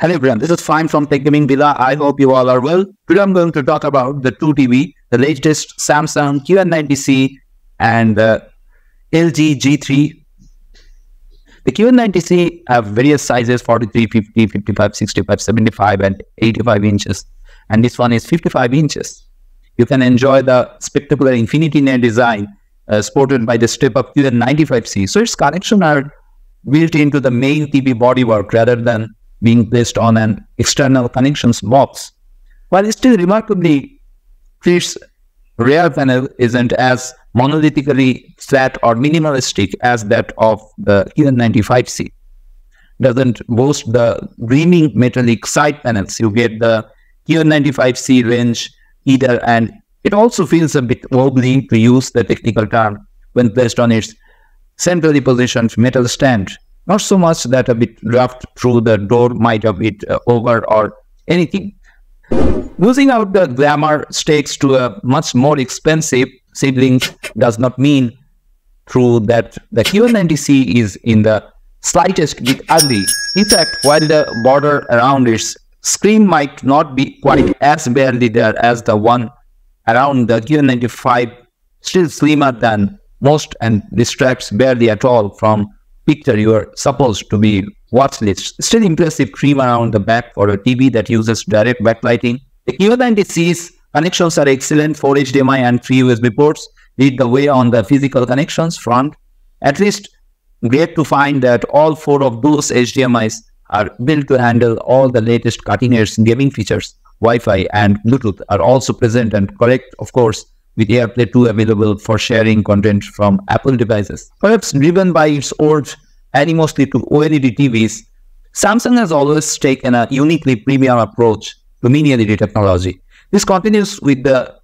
Hello everyone, this is Fine from Tech Gaming Villa. I hope you all are well. Today I'm going to talk about the two TV, the latest Samsung QN90C and LG G3. The QN90C have various sizes 43, 50, 55, 65, 75 and 85 inches. And this one is 55 inches. You can enjoy the spectacular infinity nail design sported by the step-up QN95C. So its connections are built into the main TV bodywork rather than being placed on an external connections box. While it's still remarkably, its rear panel isn't as monolithically flat or minimalistic as that of the QN95C. Doesn't boast the gleaming metallic side panels you get the QN95C range either, and it also feels a bit wobbly, to use the technical term, when placed on its centrally positioned metal stand. Not so much that a bit draft through the door might have it over or anything. Losing out the glamour stakes to a much more expensive sibling does not mean true that the QN90C is in the slightest bit ugly. In fact, while the border around its screen might not be quite as barely there as the one around the QN95, still slimmer than most and distracts barely at all from picture you are supposed to be watch list. Still impressive trim around the back for a TV that uses direct backlighting. The QN90C's connections are excellent. 4 HDMI and 3 USB ports lead the way on the physical connections front. At least great to find that all 4 of those HDMIs are built to handle all the latest cutting-edge gaming features. Wi-Fi and Bluetooth are also present and correct, of course, with AirPlay 2 available for sharing content from Apple devices. Perhaps driven by its old animosity to OLED TVs, Samsung has always taken a uniquely premium approach to mini LED technology. This continues with the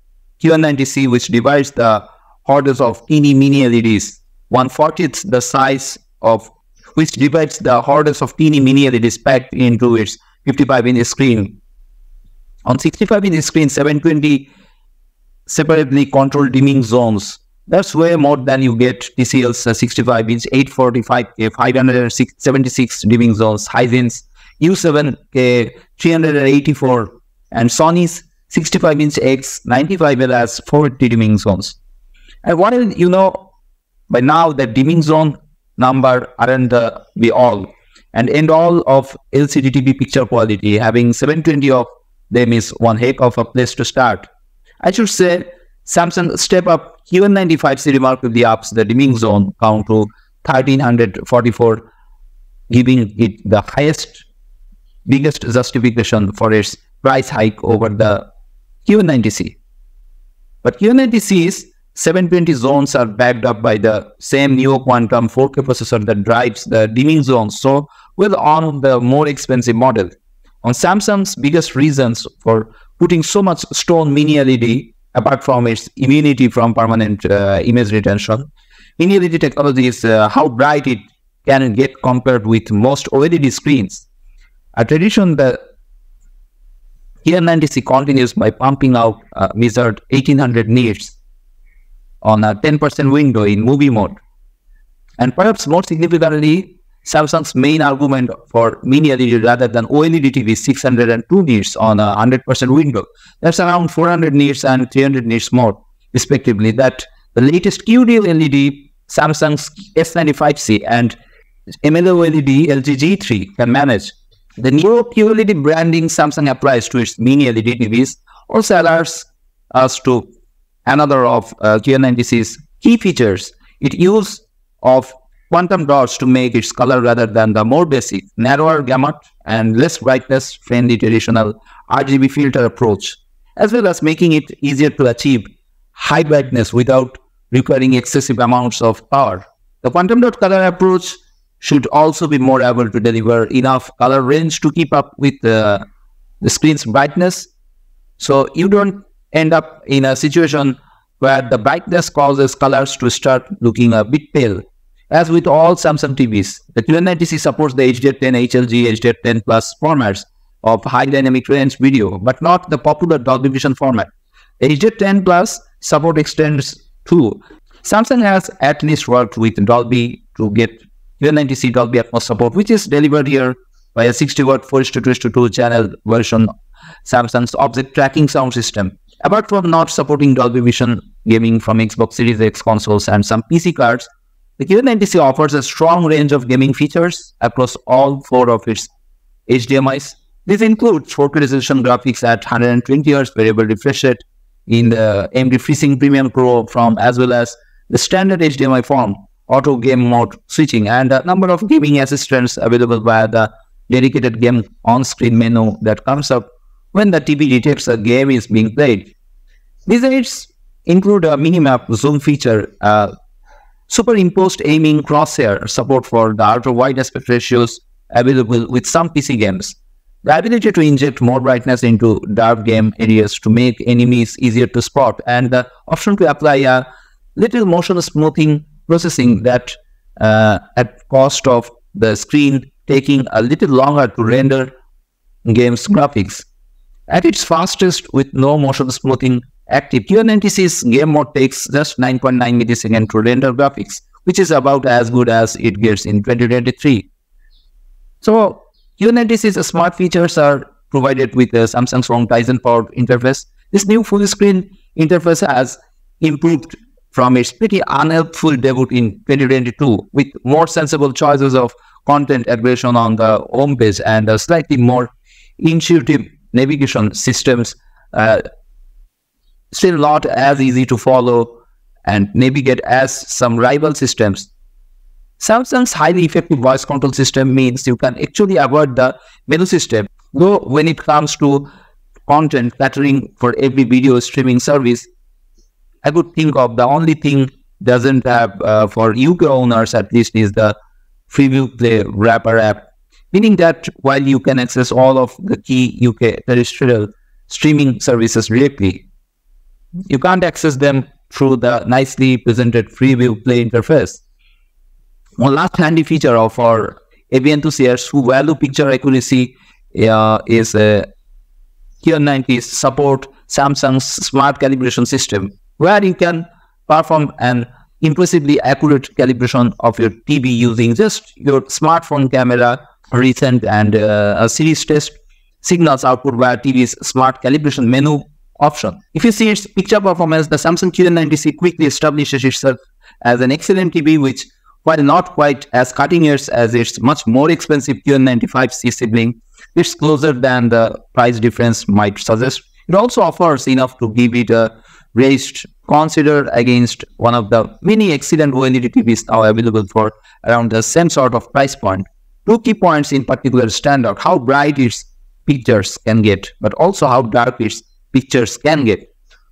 QN90C, which divides the hordes of teeny mini LEDs, 1/40th the size of which divides the hordes of teeny mini LEDs packed into its 55-inch screen. On 65-inch screen, 720 separately controlled dimming zones. That's way more than you get TCL's 65-inch 845K 576 dimming zones, Hisense U7K 384, and Sony's 65-inch X95L has 480 dimming zones. And while you know by now that dimming zone number aren't the be all and end all of LCD TV picture quality, having 720 of them is one heck of a place to start. I should say Samsung step-up QN95C remarkably ups the dimming zone count to 1344, giving it the biggest justification for its price hike over the QN90C. But QN90C's 720 zones are backed up by the same Neo Quantum 4K processor that drives the dimming zones so well on the more expensive model. On Samsung's biggest reasons for putting so much stone mini LED, apart from its immunity from permanent image retention, mini LED technology is how bright it can get compared with most OLED screens. A tradition the QN90C continues by pumping out a measured 1800 nits on a 10% window in movie mode. And perhaps more significantly, Samsung's main argument for mini LED rather than OLED TV is 602 nits on a 100% window. That's around 400 nits and 300 nits more, respectively, that the latest QD LED, Samsung's S95C and MLOLED LG G3 can manage. The new QLED branding Samsung applies to its mini LED TVs also allows us to another of QN90C's key features. It use of quantum dots to make its color rather than the more basic, narrower gamut and less brightness-friendly traditional RGB filter approach, as well as making it easier to achieve high brightness without requiring excessive amounts of power. The quantum dot color approach should also be more able to deliver enough color range to keep up with the screen's brightness, so you don't end up in a situation where the brightness causes colors to start looking a bit pale. As with all Samsung TVs, the QN90C supports the HDR10, HLG, HDR10 Plus formats of high dynamic range video, but not the popular Dolby Vision format. HDR10 Plus support extends too. Samsung has at least worked with Dolby to get QN90C Dolby Atmos support, which is delivered here by a 60-watt 4:2:2 channel version Samsung's object tracking sound system. Apart from not supporting Dolby Vision gaming from Xbox Series X consoles and some PC cards, the QN90C offers a strong range of gaming features across all 4 of its HDMIs. This includes 4K resolution graphics at 120Hz variable refresh rate in the AMD FreeSync Premium Pro from, as well as the standard HDMI form, auto game mode switching, and a number of gaming assistants available via the dedicated game on-screen menu that comes up when the TV detects a game is being played. These aids include a minimap zoom feature, superimposed aiming crosshair, support for the ultra-wide aspect ratios available with some PC games, the ability to inject more brightness into dark game areas to make enemies easier to spot, and the option to apply a little motion smoothing processing that at cost of the screen taking a little longer to render game's graphics. At its fastest with no motion smoothing active, QN90C's game mode takes just 9.9 milliseconds to render graphics, which is about as good as it gets in 2023. So QN90C's smart features are provided with the Samsung's own Tizen-powered interface. This new full-screen interface has improved from its pretty unhelpful debut in 2022 with more sensible choices of content aggregation on the home page and a slightly more intuitive navigation systems. Still not as easy to follow and navigate as some rival systems. Samsung's highly effective voice control system means you can actually avoid the menu system, though when it comes to content catering for every video streaming service, I would think of the only thing doesn't have for UK owners at least is the Freeview Play wrapper app, meaning that while you can access all of the key UK terrestrial streaming services directly, you can't access them through the nicely presented Freeview Play interface. One last handy feature of our AV enthusiasts who value picture accuracy is QN90's support Samsung's smart calibration system, where you can perform an impressively accurate calibration of your TV using just your smartphone camera, recent and a series test signals output via TV's smart calibration menu option. If you see its picture performance, the Samsung QN90C quickly establishes itself as an excellent TV which, while not quite as cutting edge as its much more expensive QN95C sibling, it's closer than the price difference might suggest. It also offers enough to give it a raised considered against one of the many excellent OLED TVs now available for around the same sort of price point. 2 key points in particular stand out: how bright its pictures can get, but also how dark its pictures can get.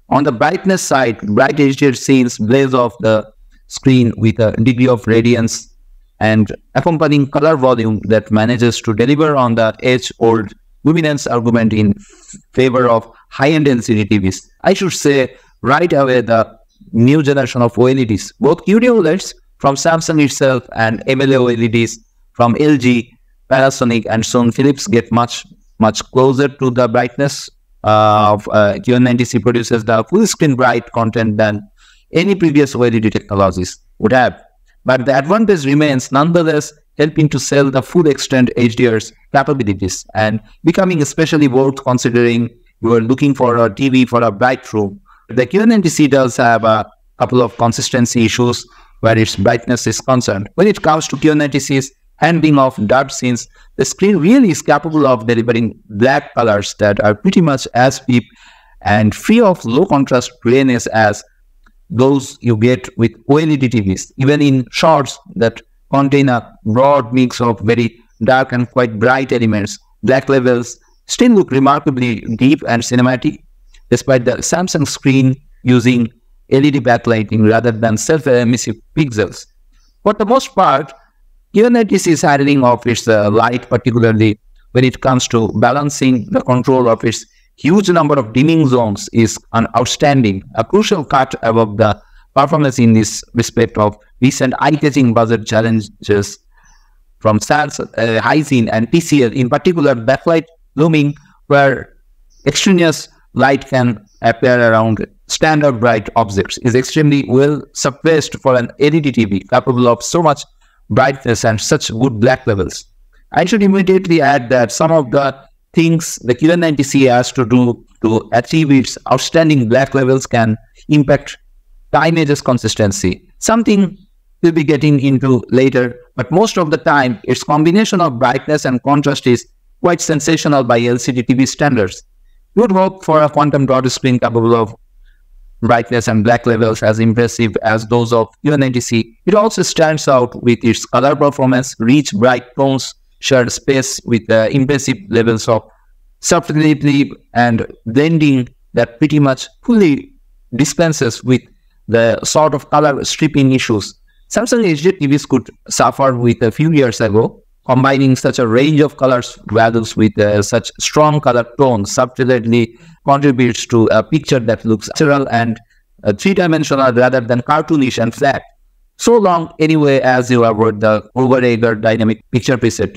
On the brightness side, bright HDR scenes blaze off the screen with a degree of radiance and accompanying color volume that manages to deliver on the age-old luminance argument in favor of high-end LCD TVs. I should say right away the new generation of OLEDs, both QD-OLEDs from Samsung itself and MLA OLEDs from LG, Panasonic and soon Philips get much closer to the brightness of QN90C produces the full screen bright content than any previous OLED technologies would have. But the advantage remains nonetheless, helping to sell the full extent HDR's capabilities and becoming especially worth considering you are looking for a TV for a bright room. The QN90C does have a couple of consistency issues where its brightness is concerned. When it comes to QN90C's handling of dark scenes, the screen really is capable of delivering black colors that are pretty much as deep and free of low contrast grayness as those you get with OLED TVs. Even in shots that contain a broad mix of very dark and quite bright elements, black levels still look remarkably deep and cinematic, despite the Samsung screen using LED backlighting rather than self-emissive pixels. For the most part, QN90C's handling of its light, particularly when it comes to balancing the control of its huge number of dimming zones, is an outstanding, a crucial cut above the performance in this respect of recent eye-catching budget challenges from Hisense and TCL, in particular backlight looming, where extraneous light can appear around standard bright objects, is extremely well suppressed for an LED TV capable of so much brightness and such good black levels. I should immediately add that some of the things the QN90C has to do to achieve its outstanding black levels can impact the image's consistency. Something we'll be getting into later, but most of the time, its combination of brightness and contrast is quite sensational by LCD TV standards. You would hope for a quantum dot screen capable of brightness and black levels as impressive as those of QN90C. It also stands out with its color performance, rich bright tones, shared space with impressive levels of subtlety and blending that pretty much fully dispenses with the sort of color stripping issues Samsung HD TVs could suffer with a few years ago. Combining such a range of colors values with such strong color tones subtly contributes to a picture that looks natural and three-dimensional rather than cartoonish and flat. So long, anyway, as you avoid the over-eager dynamic picture preset.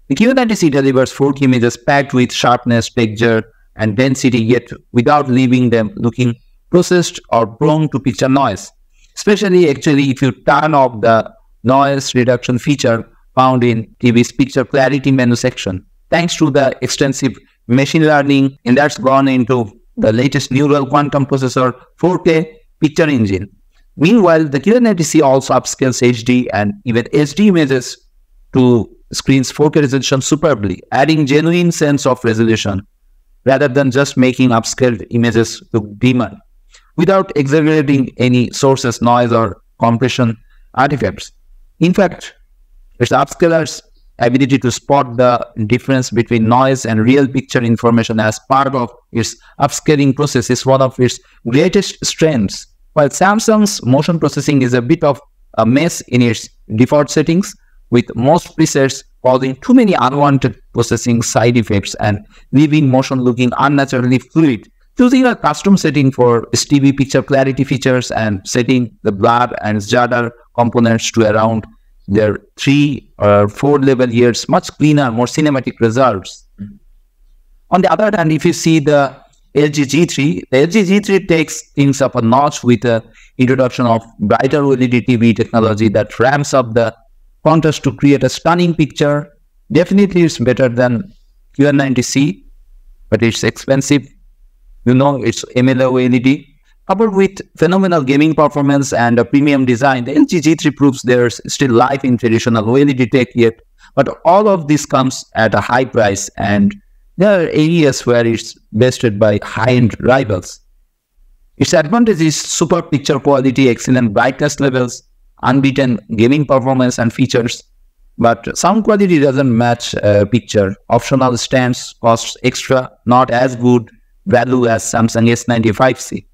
The QN90C delivers 4K images packed with sharpness, texture, and density, yet without leaving them looking processed or prone to picture noise. Especially, actually, if you turn off the noise reduction feature found in TV's picture clarity menu section. Thanks to the extensive machine learning and that's gone into the latest neural quantum processor 4K picture engine. Meanwhile, the QN90C also upscales HD and even SD images to screen's 4K resolution superbly, adding genuine sense of resolution rather than just making upscaled images look dimmer, without exaggerating any sources, noise, or compression artifacts. In fact, its upscaler's ability to spot the difference between noise and real picture information as part of its upscaling process is one of its greatest strengths. While Samsung's motion processing is a bit of a mess in its default settings, with most presets causing too many unwanted processing side effects and leaving motion looking unnaturally fluid, choosing a custom setting for STV picture clarity features and setting the blur and stutter components to around their 3 or 4 level yields much cleaner, more cinematic results. On the other hand, if you see the LG G3, the LG G3 takes things up a notch with the introduction of brighter OLED TV technology that ramps up the contrast to create a stunning picture. Definitely it's better than QN90C, but it's expensive. You know, it's AMOLED. Coupled with phenomenal gaming performance and a premium design, the LG G3 proves there's still life in traditional OLED tech yet. But all of this comes at a high price, and there are areas where it's bested by high-end rivals. Its advantage is super picture quality, excellent brightness levels, unbeaten gaming performance and features. But sound quality doesn't match picture. Optional stands costs extra, not as good value as Samsung S95C.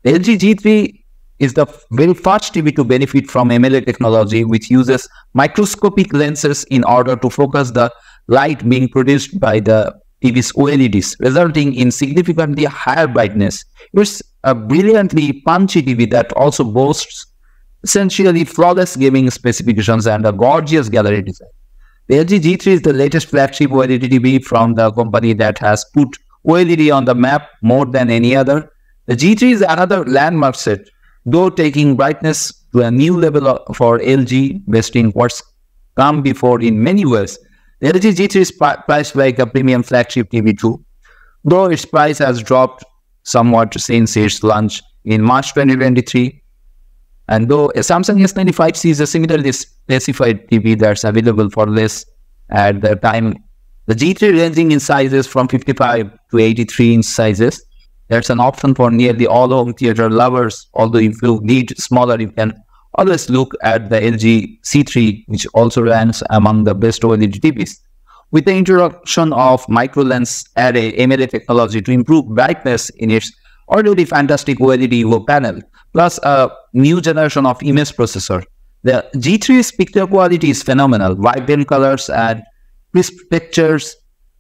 The LG G3 is the very first TV to benefit from AMOLED technology, which uses microscopic lenses in order to focus the light being produced by the TV's OLEDs, resulting in significantly higher brightness. It's a brilliantly punchy TV that also boasts essentially flawless gaming specifications and a gorgeous gallery design. The LG G3 is the latest flagship OLED TV from the company that has put OLED on the map more than any other. The G3 is another landmark set, though taking brightness to a new level for LG, besting what's come before in many ways. The LG G3 is priced like a premium flagship TV too, though its price has dropped somewhat since its launch in March 2023. And though a Samsung S95C is a similarly specified TV that's available for less at the time, the G3 ranging in sizes from 55 to 83-inch sizes. That's an option for nearly all home theater lovers, although if you need smaller, you can always look at the LG C3, which also ranks among the best OLED TVs. With the introduction of micro-lens array AMOLED technology to improve brightness in its already fantastic OLED Evo panel, plus a new generation of image processor, the G3's picture quality is phenomenal. Vibrant colors and crisp textures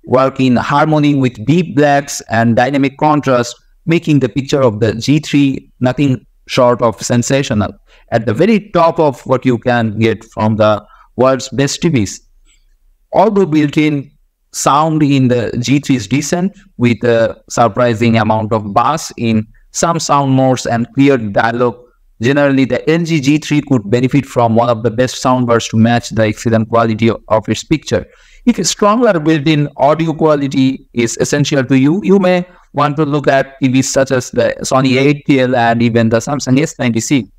work in harmony with deep blacks and dynamic contrast, making the picture of the G3 nothing short of sensational, at the very top of what you can get from the world's best TVs. Although built-in sound in the G3 is decent, with a surprising amount of bass in some sound modes and clear dialogue Generally, the LG G3 could benefit from one of the best soundbars to match the excellent quality of its picture. If a stronger built-in audio quality is essential to you, you may want to look at TVs such as the Sony 8TL and even the Samsung S90C.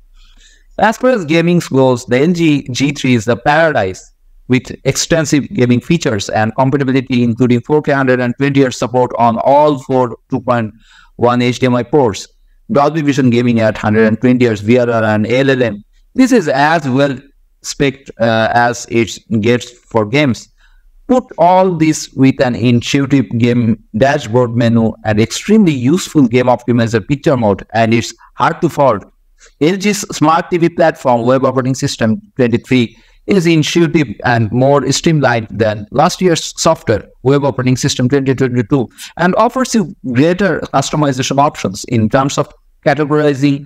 As far as gaming goes, the LG G3 is the paradise with extensive gaming features and compatibility, including 4K 120Hz support on all four 2.1 HDMI ports, Dolby Vision gaming at 120Hz, VRR and LLM. This is as well spec'd as it gets for games. Put all this with an intuitive game dashboard menu and extremely useful game optimizer picture mode, and it's hard to fault. LG's Smart TV platform Web Operating System 23 is intuitive and more streamlined than last year's software Web Operating System 2022 and offers you greater customization options in terms of categorizing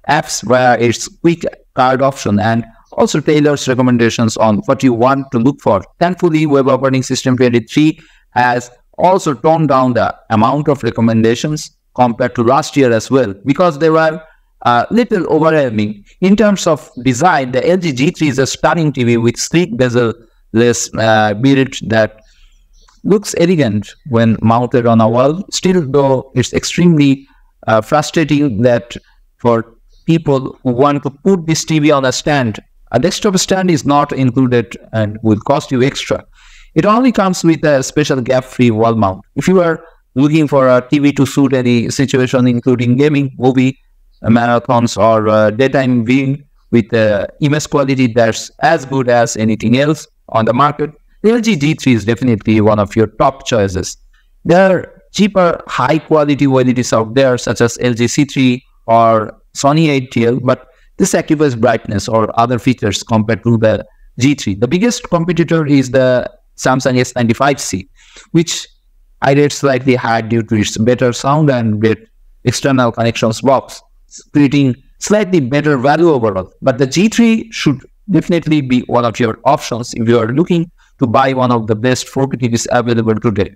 apps via its quick card option and also tailors recommendations on what you want to look for. Thankfully, Web Operating System 23 has also toned down the amount of recommendations compared to last year as well, because they were a little overwhelming. In terms of design, the LG G3 is a stunning TV with sleek bezel-less build that looks elegant when mounted on a wall. Still, though, it's extremely frustrating that for people who want to put this TV on a stand, a desktop stand is not included and will cost you extra. It only comes with a special gap-free wall mount. If you are looking for a TV to suit any situation, including gaming, movie, marathons, or daytime viewing with image quality that's as good as anything else on the market, the LG G3 is definitely one of your top choices. There are cheaper, high-quality OLEDs out there, such as LG C3 or Sony 8TL, but this sacrifices brightness or other features compared to the G3. The biggest competitor is the Samsung S95C, which I rate slightly higher due to its better sound and great external connections box, creating slightly better value overall. But the G3 should definitely be one of your options if you are looking to buy one of the best 4K TVs available today.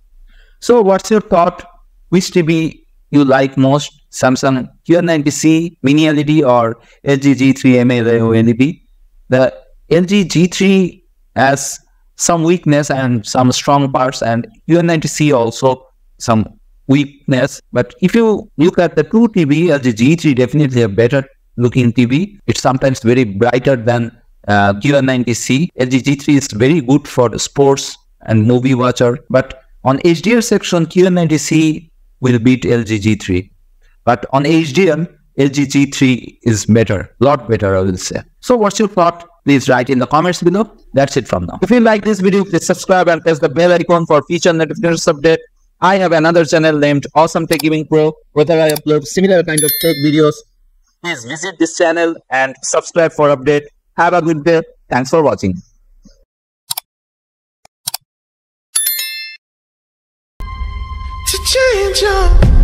So what's your thought? Which TV you like most? Samsung QN90C Mini LED or LG G3 MLA OLED? The LG G3 has some weakness and some strong parts, and QN90C also some weakness. But if you look at the two TV, LG G3 definitely a better looking TV. It's sometimes very brighter than QN90C. LG G3 is very good for the sports and movie watcher, but on HDR section, QN90C will beat LG G3. But on HDR, LG G3 is better, lot better, I will say. So what's your thought? Please write in the comments below. That's it from now. If you like this video, please subscribe and press the bell icon for future notifications update. I have another channel named Awesome Tech Gaming Pro, where I upload similar kind of tech videos. Please visit this channel and subscribe for update. Have a good day. Thanks for watching. To change up.